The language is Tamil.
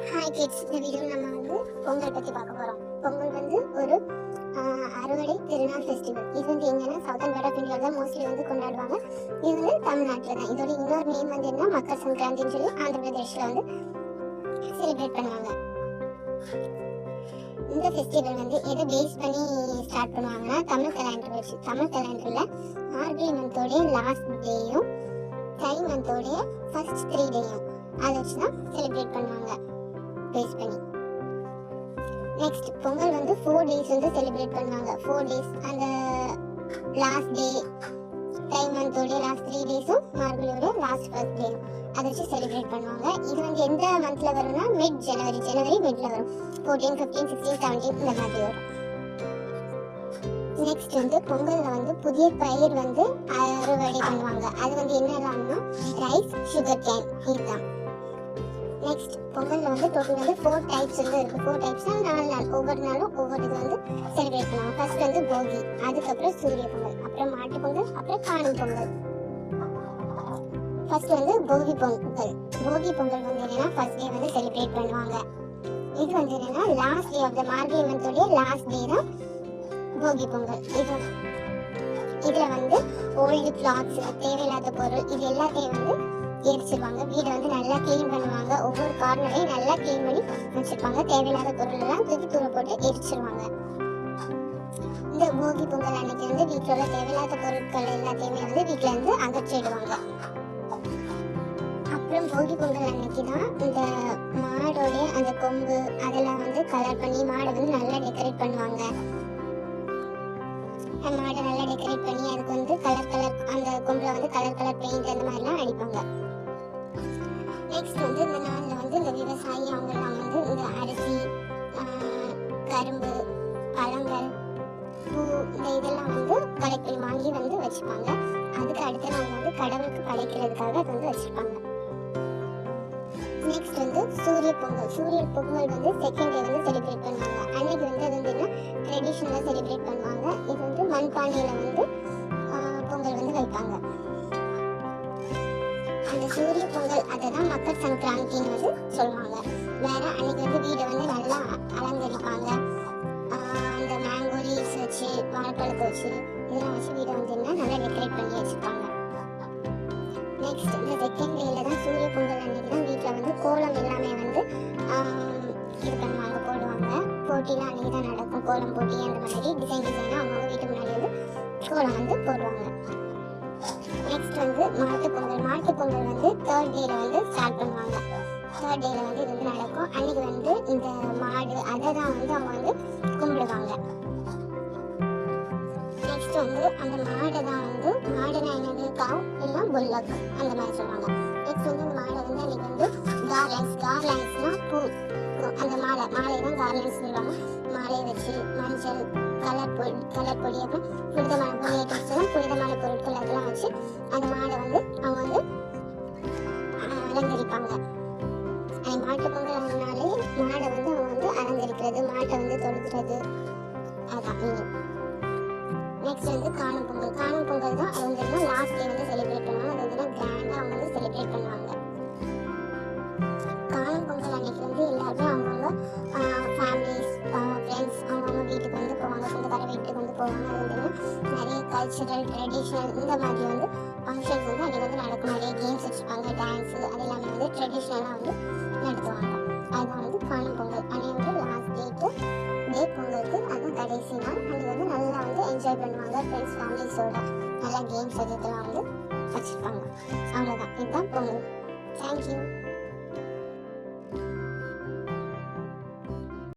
ஹாய் கிட்ஸ், இந்த வீடியோ நம்ம பொங்கல் பற்றி பார்க்க போகிறோம். பொங்கல் ஒரு அறுவடை திருநாள் ஃபெஸ்டிவல். இது எங்கன்னா சவுத்தன் பார்ட் ஆஃப் இந்தியாவில் தான் மோஸ்ட்லி கொண்டாடுவாங்க. இது தமிழ்நாட்டில் தான். இதோட இன்னொரு நேம் என்ன மக்கர் சங்கராந்தின்னு சொல்லி ஆந்திர பிரதேஷில் செலிப்ரேட் பண்ணுவாங்க. இந்த ஃபெஸ்டிவல் எதை பேஸ் பண்ணி ஸ்டார்ட் பண்ணுவாங்கன்னா தமிழ் கேலண்டர் வச்சு. தமிழ் கேலண்டரில் மார்கழி மந்தோடைய லாஸ்ட் டேயும் தை மந்தோடைய ஃபர்ஸ்ட் 3 டேயும் அதை வச்சு தான் செலிப்ரேட் பண்ணுவாங்க பேஸ் பண்ணி. நெக்ஸ்ட் பொங்கல் 4 டேஸ் செலிப்ரேட் பண்ணுவாங்க. 4 டேஸ் அந்த லாஸ்ட் டே தை மந்தோடைய லாஸ்ட் 3 டேஸும் மார்கழியோட லாஸ்ட் ஃபர்ஸ்ட் டேயும் அதை வச்சு செலிப்ரேட் பண்ணுவாங்க. இது எந்த மந்த்ல வரும்னா மிட் ஜனவரி மிட்ல வரும். 14, 15, 16, 17 இந்த மாதிரி வரும். நெக்ஸ்ட் பொங்கல்ல புதிய பயிர் அறுவடை பண்ணுவாங்க. அது என்னன்னா ரைஸ், சுகர் கேன் இதுதான். நெக்ஸ்ட் பொங்கல்ல டோட்டல் 4 டைப்ஸ் இருக்கு. 4 டைப்ஸ்னா 4 நாள், ஒவ்வொரு நாளும் ஒவ்வொரு இது செலிப்ரேட் பண்ணுவாங்க. ஃபர்ஸ்ட் போகி, அதுக்கப்புறம் சூரிய பொங்கல், அப்புறம் மாட்டு பொங்கல், அப்புறம் காணும் பொங்கல். ஃபர்ஸ்ட் போகி பொங்கல். போகி பொங்கல் என்னன்னா ஃபர்ஸ்ட் டே செலிப்ரேட் பண்ணுவாங்க. இது என்னன்னா last day of the Margazhi மந்தோட லாஸ்ட் டே தான் போகி பொங்கல். இதுல ஓல்டு கிளாத்ஸ், தேவையில்லாத பொருள் இது எல்லாத்தையும் எரிச்சிருவாங்க. வீடை நல்லா கிளீன் பண்ணுவாங்க. ஒவ்வொரு கார்னரையும் நல்லா கிளீன் பண்ணி வச்சிருப்பாங்க. தேவையில்லாத பொருள் எல்லாம் தூக்கி தூர போட்டு எரிச்சிருவாங்க. இந்த போகி பொங்கல் அன்னைக்கு வீட்டுல உள்ள தேவையில்லாத பொருட்கள் எல்லாத்தையுமே வீட்டுல அகற்றிடுவாங்க. அப்புறம் போகி பொங்கல் அன்னைக்கு தான் இந்த மாடோடைய அந்த கொம்பு அதெல்லாம் கலர் பண்ணி மாடை நல்லா டெக்கரேட் பண்ணுவாங்க. மாடை நல்லா டெக்கரேட் பண்ணி அதுக்கு கலர் அந்த கொம்புல கலர் பெயிண்ட் அந்த மாதிரிலாம் அடிப்பாங்க. நெக்ஸ்ட் இந்த நாளில் இந்த விவசாயி அவங்கெல்லாம் இந்த அரிசி, கரும்பு, பழங்கள், பூ இந்த இதெல்லாம் கலெக்ட் பண்ணி வாங்கி வச்சுப்பாங்க. அதுக்கு அடுத்த நாள் கடவுளுக்கு படைக்கிறதுக்காக அது வச்சிருப்பாங்க. நெக்ஸ்ட் சூரிய பொங்கல். சூரிய பொங்கல் செகண்ட் டே செலிப்ரேட் பண்ணுவாங்க. அன்னைக்கு அது ட்ரெடிஷனலாக செலிப்ரேட் பண்ணுவாங்க. இது மண்பானையில் பொங்கல் வைப்பாங்க. அந்த சூரிய பொங்கல் அதை தான் மக்கர் சங்கராந்தின்னு சொல்லுவாங்க. வேற அன்னைக்கு வீடை நல்லா அலங்கரிப்பாங்க. அந்த மேங்கோ லீவ்ஸ் வச்சு, வாழைப்பழத்தை வச்சு இதெல்லாம் வச்சு வீடை நல்லா டெக்கரேட் பண்ணி வச்சுப்பாங்க. நெக்ஸ்ட் இந்த செகண்ட் டேல தான் சூரிய பொங்கல் அன்னைக்கு தான் வீட்டில் கோலம் எல்லாமே இது பண்ணுவாங்க, போடுவாங்க. போட்டிலாம் அன்னைக்கு தான் நடக்கும். கோலம் போட்டி அந்த மாதிரி டிசைனாக அவங்க வீட்டு முன்னாடி கோலம் போடுவாங்க. நெக்ஸ்ட் மாட்டு பொங்கல். மாட்டு பொங்கல் தேர்ட் டேல ஸ்டார்ட் பண்ணுவாங்க. தேர்ட் டேல இது நடக்கும். அன்னைக்கு இந்த மாடு அதை தான் அவங்க கும்பிடுவாங்க. நெக்ஸ்ட் அந்த மாடை தான் மாடுனா என்னது காவ் இல்லை புல்லக் அந்த மாதிரி சொல்லுவாங்க. நெக்ஸ்ட் இந்த மாடை அன்னைக்கு கார்லைன்ஸ்னா பூ. அந்த மாலை தான் கார்லைன்ஸ் சொல்லுவாங்க. மாலையை வச்சு மஞ்சள், கலர் பொடி, அப்புறம் புனிதமான பொருட்கள் அதெல்லாம் வச்சு அந்த மாடை அவங்க அலங்கரிப்பாங்க. மாட்டு பொங்கல்னாலே மாடை அவங்க அலங்கரிக்கிறது, மாட்டை தொடுக்கிறது அதான் மீனிங். நெக்ஸ்ட் காணும் பொங்கல். காணும் பொங்கல் தான் அது லாஸ்ட் டே செலிப்ரேட் பண்ணுவாங்க. அது கிராண்டாக அவங்க செலிப்ரேட் பண்ணுவாங்க. காணும் பொங்கல் அன்னைக்கு எல்லாருமே அவங்கவுங்க ஃபேமிலிஸ், ஃப்ரெண்ட்ஸ் அவங்கவுங்க வீட்டுக்கு போவாங்க, சொந்தக்கார வீட்டுக்கு போவாங்க. அது நிறைய கல்ச்சுரல், ட்ரெடிஷ்னல் இந்த மாதிரி ஃபங்க்ஷன்ஸ் அன்றைக்கி நடக்கும். நிறைய கேம்ஸ் வச்சுருப்பாங்க, டான்ஸு அது எல்லாமே ட்ரெடிஷ்னலாக நடத்துவாங்க. அதுதான் காணும் பொங்கல். அன்னைக்கு லாஸ்ட் டே பொங்கலுக்கு அதுவும் கடைசி நாள். அன்றைக்கி நல்லா என்ஜாய் பண்ணுவாங்க. ஃப்ரெண்ட்ஸ், ஃபேமிலிஸோட நல்லா கேம்ஸ் அதெல்லாம் வச்சுருப்பாங்க. அவ்வளோதான், இதுதான் பொங்கல். தேங்க்யூ.